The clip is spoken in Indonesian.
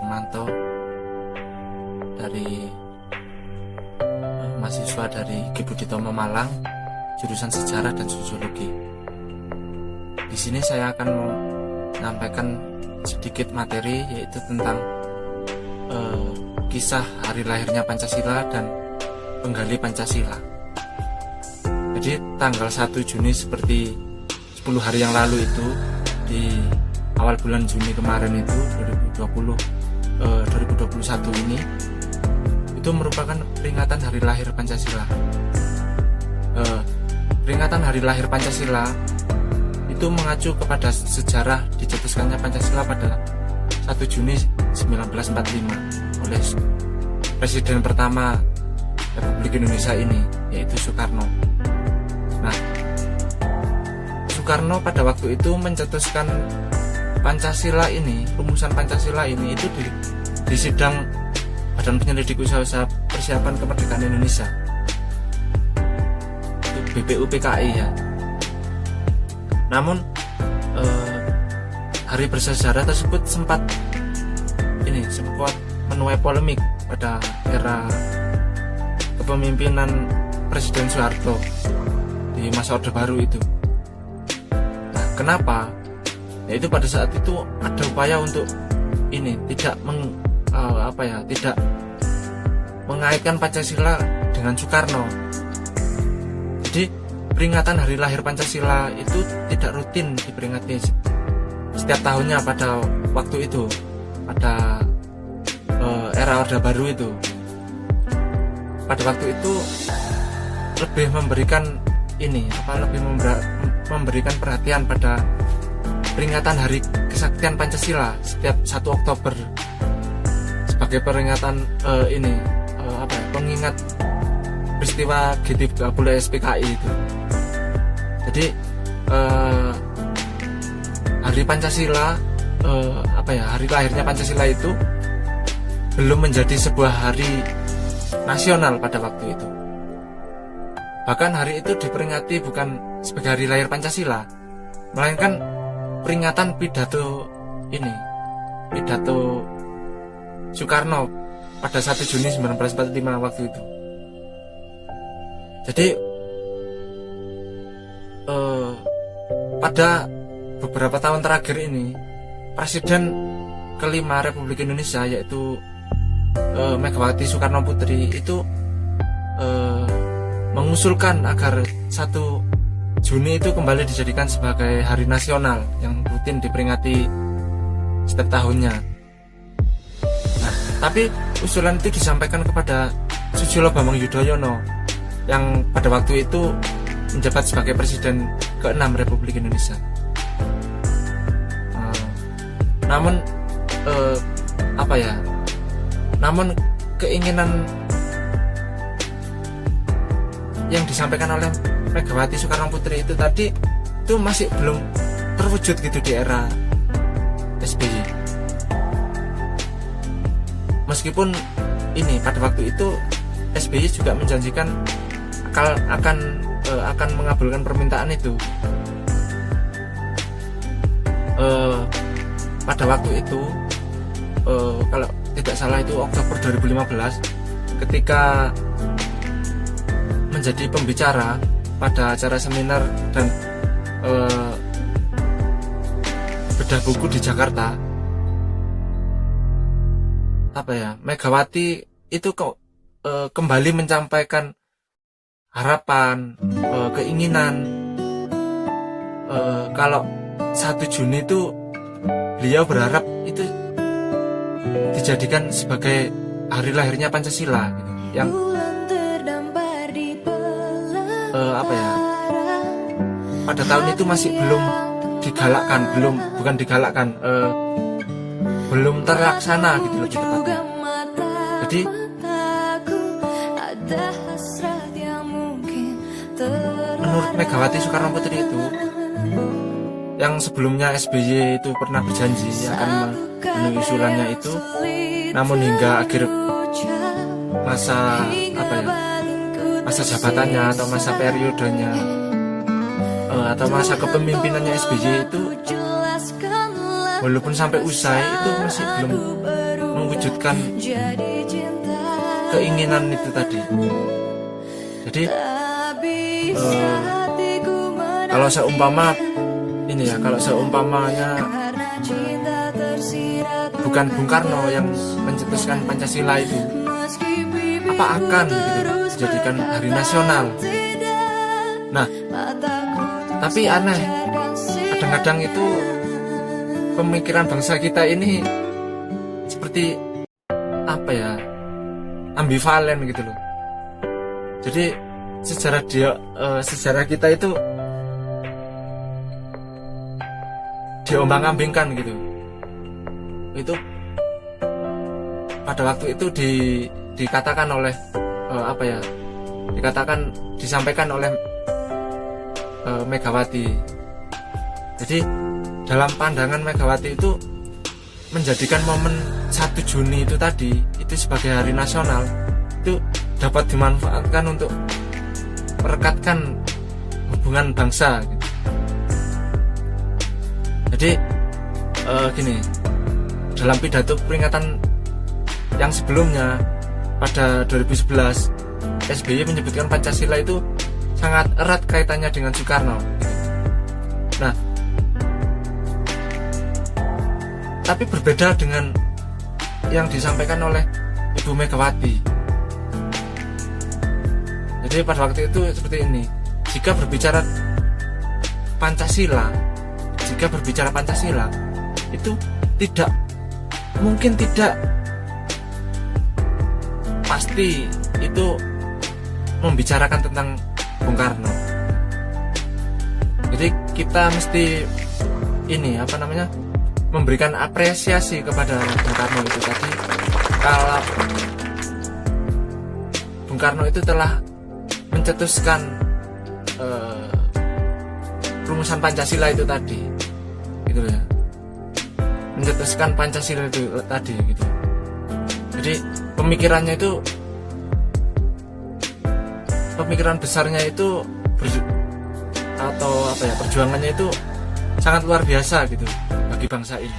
Firmanto dari mahasiswa dari Ki Budi Utomo Malang, jurusan Sejarah dan Sosiologi. Di sini saya akan menyampaikan sedikit materi, yaitu tentang kisah hari lahirnya Pancasila dan penggali Pancasila. Jadi tanggal 1 Juni seperti 10 hari yang lalu itu, di awal bulan Juni kemarin itu 2021 ini, itu merupakan peringatan hari lahir Pancasila. Peringatan hari lahir Pancasila itu mengacu kepada sejarah dicetuskannya Pancasila pada 1 Juni 1945 oleh Presiden pertama Republik Indonesia ini, yaitu Soekarno. Nah, Soekarno pada waktu itu mencetuskan Pancasila ini, rumusan Pancasila ini itu di sidang Badan Penyelidik Usaha-Usaha Persiapan Kemerdekaan Indonesia, itu BPUPKI ya. Namun hari bersejarah tersebut sempat menuai polemik pada era kepemimpinan Presiden Soeharto di masa Orde Baru itu. Nah, kenapa? Yaitu pada saat itu ada upaya untuk tidak mengaitkan Pancasila dengan Soekarno. Jadi peringatan hari lahir Pancasila itu tidak rutin diperingati setiap tahunnya pada waktu itu, pada era Orde Baru itu. Pada waktu itu lebih memberikan memberikan perhatian pada peringatan hari kesaktian Pancasila setiap 1 Oktober sebagai peringatan pengingat peristiwa G30 SPKI itu. Jadi hari Pancasila, hari lahirnya Pancasila itu belum menjadi sebuah hari nasional pada waktu itu. Bahkan hari itu diperingati bukan sebagai hari lahir Pancasila, melainkan peringatan pidato Soekarno pada 1 Juni 1945 waktu itu. Jadi pada beberapa tahun terakhir ini, Presiden kelima Republik Indonesia, yaitu Megawati Soekarno Putri, itu mengusulkan agar 1 Juni itu kembali dijadikan sebagai hari nasional yang rutin diperingati setiap tahunnya. Nah, tapi usulan itu disampaikan kepada Susilo Bambang Yudhoyono yang pada waktu itu menjabat sebagai Presiden ke-6 Republik Indonesia. Namun keinginan yang disampaikan oleh Megawati Soekarno Putri itu tadi itu masih belum terwujud gitu di era SBY. Meskipun pada waktu itu SBY juga menjanjikan akan mengabulkan permintaan itu. Pada waktu itu kalau tidak salah itu Oktober 2015, ketika menjadi pembicara pada acara seminar dan bedah buku di Jakarta, Megawati itu kembali menyampaikan harapan, keinginan kalau 1 Juni itu beliau berharap itu dijadikan sebagai hari lahirnya Pancasila gitu, yang pada tahun itu masih belum terlaksana gitu lebih tepatnya. Jadi menurut Megawati Soekarno Putri itu, yang sebelumnya SBY itu pernah berjanji akan memenuhi usulannya itu, namun hingga akhir masa jabatannya atau masa periodenya atau masa kepemimpinannya SBY itu, walaupun sampai usai itu masih belum mewujudkan keinginan itu tadi. Jadi kalau seumpama ini ya, kalau seumpamanya bukan Bung Karno yang mencetuskan Pancasila itu, apa akan gitu dijadikan hari nasional? Nah, tapi aneh, kadang-kadang itu pemikiran bangsa kita ini seperti apa ya, ambivalen gitu loh. Jadi sejarah kita itu diombang-ambingkan gitu. Itu pada waktu itu dikatakan oleh disampaikan oleh Megawati. Jadi dalam pandangan Megawati itu menjadikan momen 1 Juni itu tadi itu sebagai hari nasional itu dapat dimanfaatkan untuk merekatkan hubungan bangsa gitu. Jadi gini, dalam pidato peringatan yang sebelumnya pada 2011 SBY menyebutkan Pancasila itu sangat erat kaitannya dengan Soekarno. Nah, tapi berbeda dengan yang disampaikan oleh Ibu Megawati. Jadi pada waktu itu seperti ini, jika berbicara Pancasila itu mungkin tidak pasti itu membicarakan tentang Bung Karno. Jadi kita mesti memberikan apresiasi kepada Bung Karno itu tadi, kalau Bung Karno itu telah mencetuskan rumusan Pancasila itu tadi, gitu ya, mencetuskan Pancasila itu tadi, gitu. Jadi pemikiran besarnya itu perjuangannya itu sangat luar biasa gitu bagi bangsa ini.